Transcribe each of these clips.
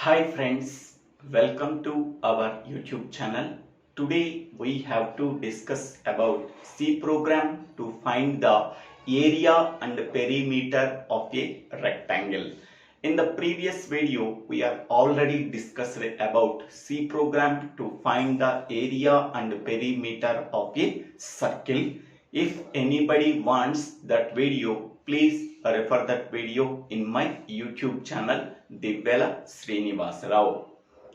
Hi friends, welcome to our YouTube channel. Today we have to discuss about C program to find the area and perimeter of a rectangle. In the previous video we have already discussed about C program to find the area and perimeter of a circle. If anybody wants that video, please refer that video in my YouTube channel Divvela Srinivasa Rao.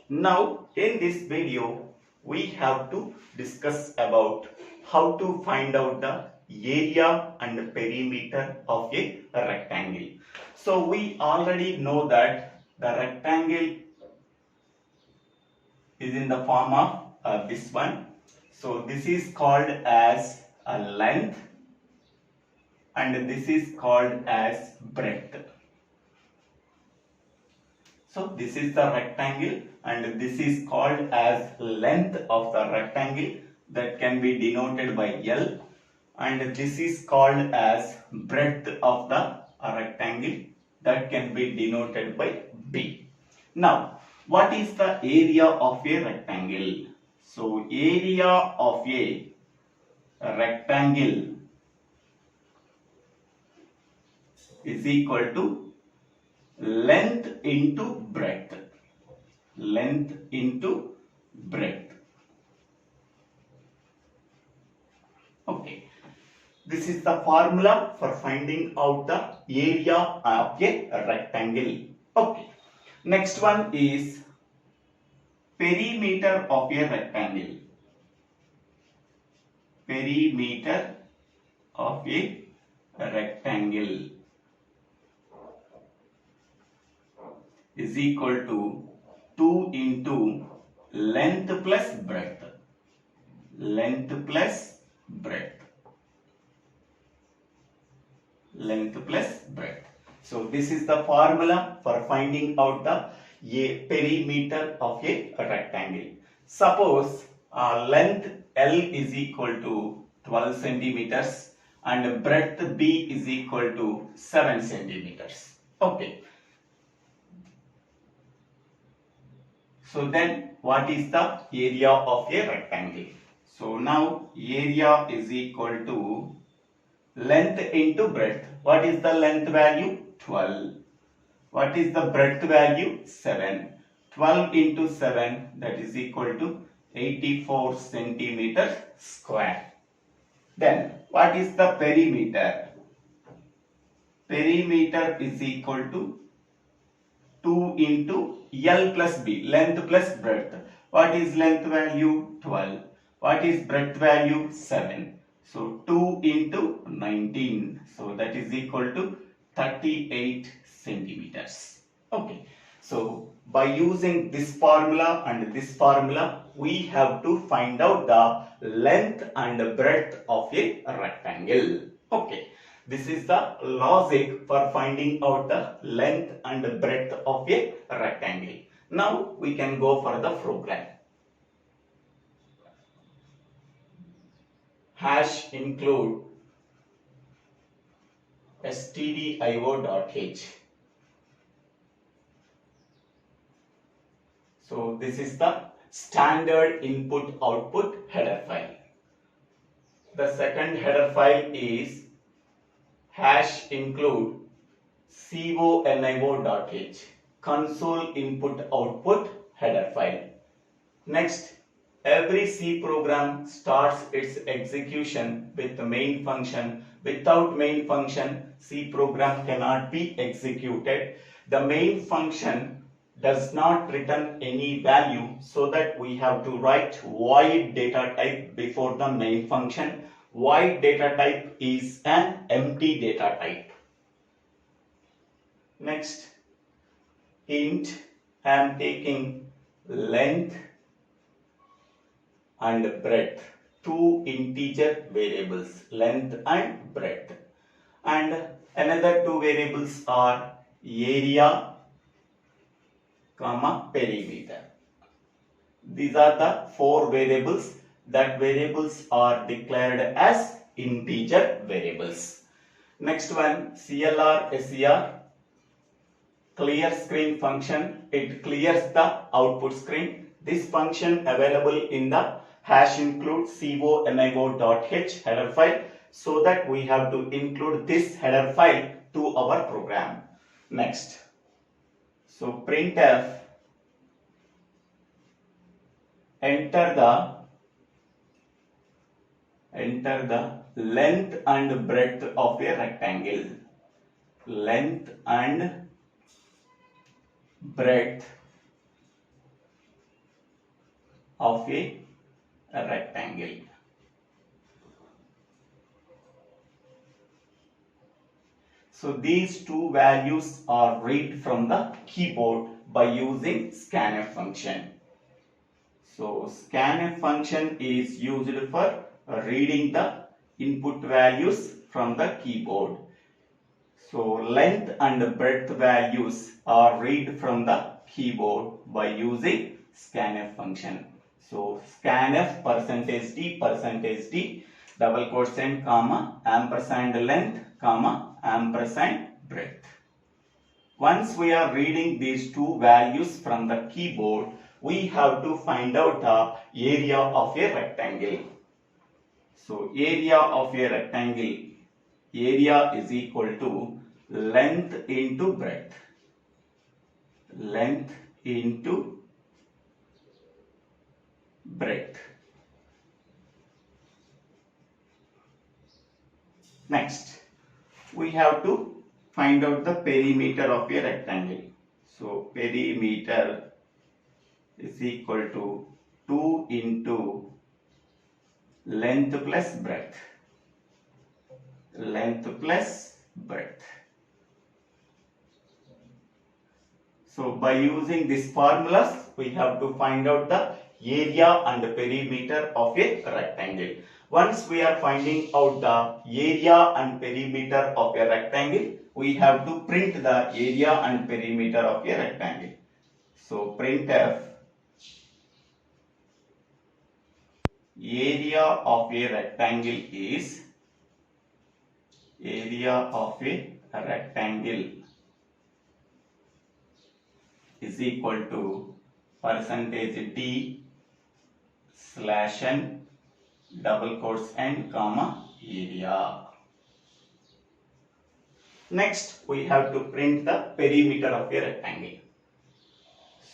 Now in this video we have to discuss about how to find out the area and perimeter of a rectangle. So we already know that the rectangle is in the form of this one. So this is called as a length and this is called as breadth. So this is the rectangle and this is called as length of the rectangle, that can be denoted by L, and this is called as breadth of the rectangle, that can be denoted by B. Now what is the area of a rectangle? So area of a rectangle is equal to length into breadth. Length into breadth. Okay. This is the formula for finding out the area of a rectangle. Okay. Next one is perimeter of a rectangle. Perimeter of a rectangle is equal to 2 into length plus breadth. Length plus breadth. Length plus breadth. So this is the formula for finding out the perimeter of a rectangle. Suppose length L is equal to 12 centimeters and breadth B is equal to 7 centimeters. Okay. So then what is the area of a rectangle? So now area is equal to length into breadth. What is the length value? 12. What is the breadth value? 7. 12 into 7, that is equal to 84 centimeters square. Then what is the perimeter? Perimeter is equal to 2 into L plus B, length plus breadth. What is length value? 12. What is breadth value? 7. So 2 into 19. So that is equal to 38 centimeters. Okay. So by using this formula and this formula, we have to find out the length and breadth of a rectangle. Okay. This is the logic for finding out the length and breadth of a rectangle. Now we can go for the program. Hash include stdio.h. So this is the standard input output header file. The second header file is hash include conio.h, console input output header file. Next, every C program starts its execution with the main function. Without main function, C program cannot be executed. The main function does not return any value, so that we have to write void data type before the main function. Void data type is an empty data type. Next, int, I am taking length and breadth, two integer variables, length and breadth, and another two variables are area, perimeter. These are the four variables. That variables are declared as integer variables. Next one, CLR, SCR, clear screen function. It clears the output screen. This function available in the hash include conio.h header file, so that we have to include this header file to our program. Next, so printf enter the length and breadth of a rectangle. Length and breadth of a rectangle. So these two values are read from the keyboard by using scanf function. So scanf function is used for reading the input values from the keyboard. So length and breadth values are read from the keyboard by using scanf function. So scanf %d double quotient comma ampersand length comma ampersand breadth. Once we are reading these two values from the keyboard, we have to find out the area of a rectangle. So area of a rectangle, area is equal to length into breadth. Length into breadth. Next, we have to find out the perimeter of a rectangle. So perimeter is equal to 2 into length plus breadth. Length plus breadth. So by using these formulas, we have to find out the area and perimeter of a rectangle. Once we are finding out the area and perimeter of a rectangle, we have to print the area and perimeter of a rectangle. So printf area of a rectangle is area of a rectangle is equal to %d /n double quotes and comma area. Next, we have to print the perimeter of a rectangle.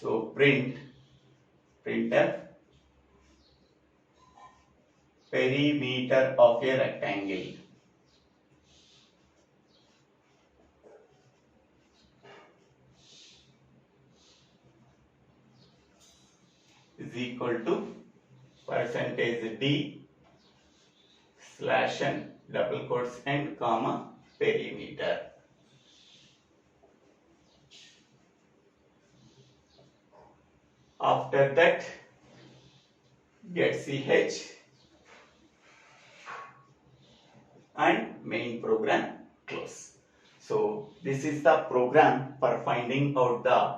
So printf perimeter of a rectangle is equal to %d /n double quotes and comma perimeter. After that, get ch and main program close. So this is the program for finding out the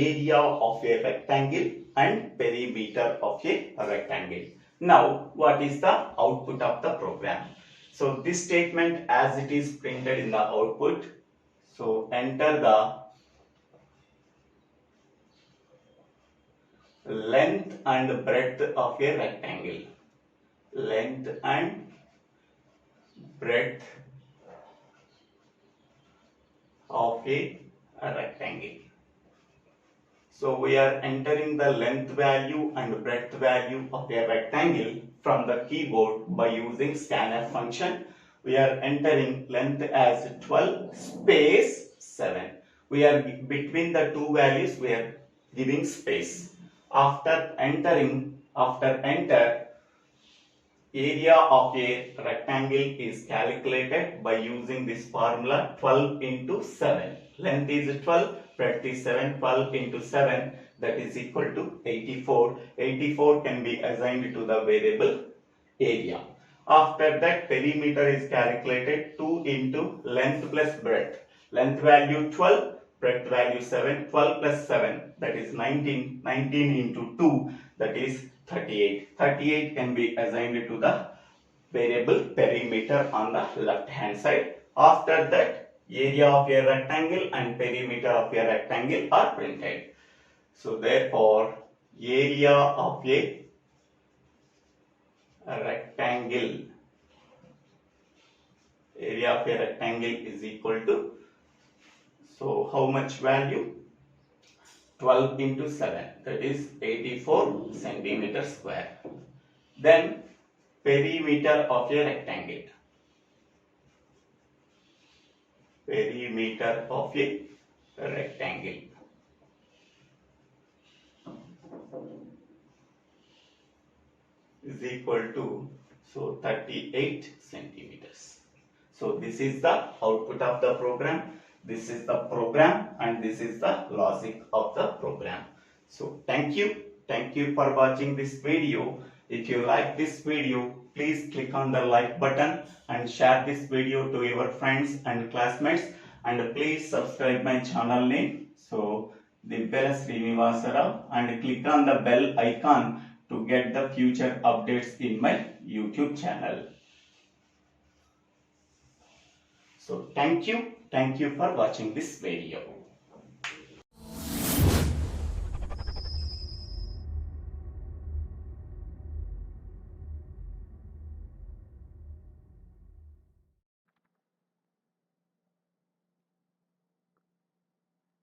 area of a rectangle and perimeter of a rectangle. Now, what is the output of the program? So this statement as it is printed in the output. So enter the length and breadth of a rectangle. Length and breadth of a rectangle. So we are entering the length value and breadth value of a rectangle from the keyboard by using scanf function. We are entering length as 12 space 7. We are between the two values, we are giving space. After enter, area of a rectangle is calculated by using this formula 12 into 7. Length is 12, breadth is 7, 12 into 7, that is equal to 84. 84 can be assigned to the variable area. After that, perimeter is calculated 2 into length plus breadth. Length value 12, breadth value 7, 12 plus 7, that is 19. 19 into 2, that is 38. 38 can be assigned to the variable perimeter on the left hand side. After that, area of a rectangle and perimeter of a rectangle are printed. So therefore, area of a rectangle, is equal to, so how much value? 12 into 7, that is 84 centimeter square. Then perimeter of a rectangle. Perimeter of a rectangle is equal to, so 38 centimeters. So this is the output of the program. This is the program and this is the logic of the program. So thank you for watching this video. If you like this video, please click on the like button and share this video to your friends and classmates, and please subscribe my channel name, so Dibbela Srinivasa Rao, and click on the bell icon to get the future updates in my YouTube channel. So thank you for watching this video.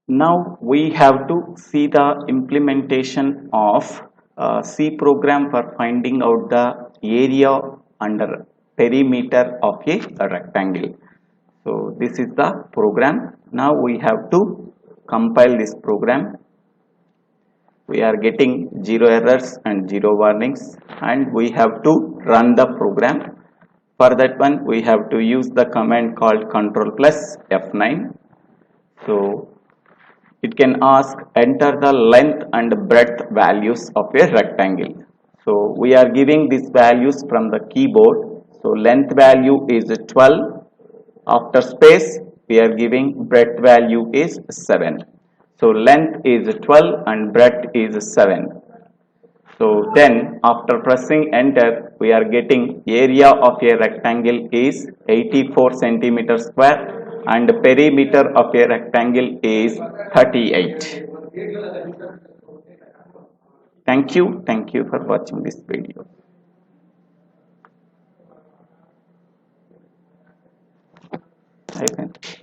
Now we have to see the implementation of C program for finding out the area under perimeter of a rectangle. So this is the program. Now we have to compile this program. We are getting 0 errors and 0 warnings, and we have to run the program. For that one, we have to use the command called control plus F9. So it can ask enter the length and breadth values of a rectangle. So we are giving these values from the keyboard. So length value is 12. After space, we are giving breadth value is 7. So length is 12 and breadth is 7. So then after pressing enter, we are getting area of a rectangle is 84 centimeter square and perimeter of a rectangle is 38. Thank you for watching this video. Bye.